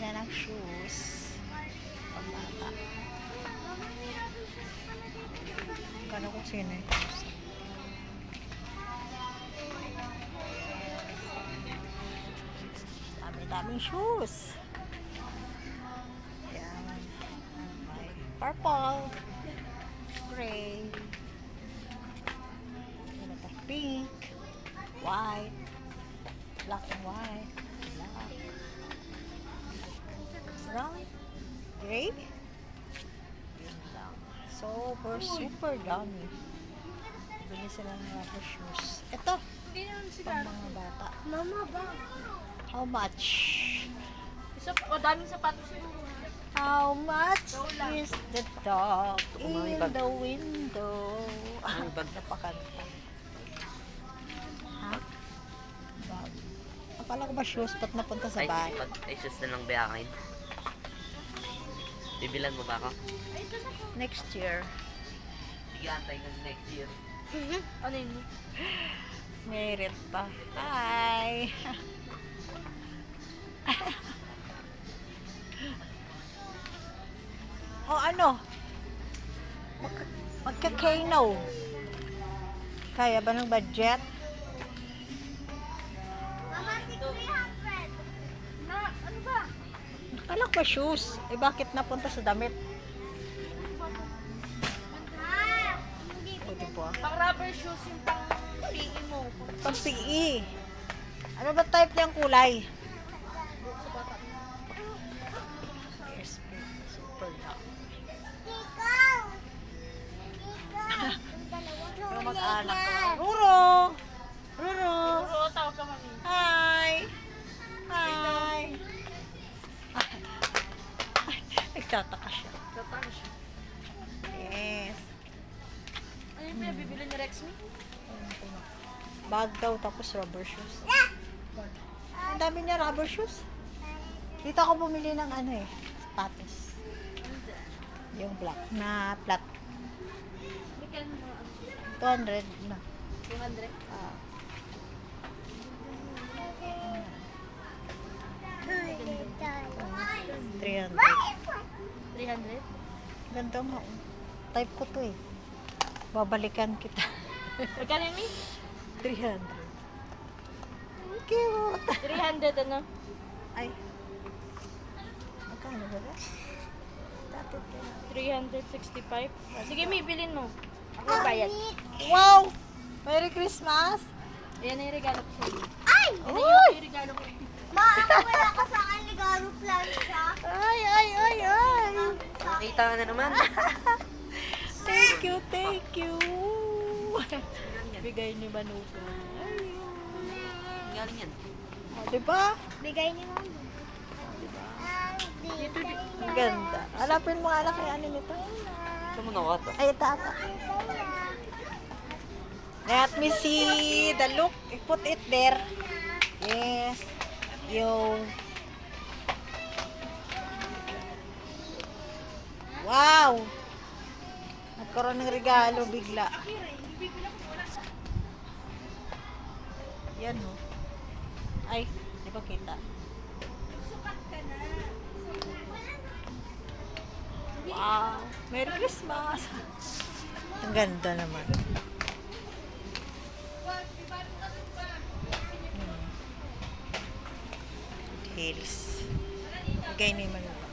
na ng shoes. Pambata. Kala ko sino yung shoes. Dami-daming shoes. Ayan. May purple, gray, pink, white, black and white, black, brown, gray. Yun lang. Super dami. Bili sila ng rubber shoes. Ito, pang mga bata. Mama ba? How much? Daming sapatos mo. How much is the dog in bag. the window? Bag. Napakanta. Ha? Bag. Akala ko ba shoes? Ba't napunta sa bag? Ay, shoes na lang ba akin? Bibilan mo ba ako? Next year. Sige, antay ko next year. Ano yun? Merit pa. Hi! O ano? Magka-kano. Kaya ba ng budget? Mama, 300. Na, ano ba? Akala ko ba shoes? Eh bakit napunta sa damit? Hindi O diba? pang rubber shoes yung pang PE mo. Pang PE. Ano ba type niyang kulay? Yes, super lang. Yung mag-anak ko. Ruro! Ruro! Oo, tawag ka mami. Hi! Hi! Nagtataka siya. Tatang siya. Yes. Ano yung pinabibili ni Rexmi? Bag daw tapos rubber shoes. Ang dami niya rubber shoes. Dito ako bumili ng ano eh, sapatos. Yung black na flat. Bigyan mo 200 na. 200. Ah. 300. 300? Ganda nga. Oh. Type ko to eh. Babalikan kita. Magkano yun, Mi? 300. Cute. 300 ano? Ay. Magkano ba ba? Dati 365. Sige, Mi, bilhin mo. Ako bayad. Wow! Merry Christmas! Ayan na yung regalo ko sa'yo. Ay! Ayan na Uy! yung regalo ko. Wala ka sa akin ligaro plancha. Ay, ay, ay, ay! Nakita ka na naman. Thank you, thank you! Bigay ni Manuka. Galing yan. O, diba? Bigay ni mama. Ang ganda. Hanapin mo nga lang kay ano nito. Ito mo na to. Ay, tata. Let me see the look. Put it there. Yes. Yo. Wow! Nagkaroon ng regalo bigla. Yan, oh. Ay, di ba kita? Wow! Merry Christmas! Ang ganda naman. Hills. Bigay ni Manuka.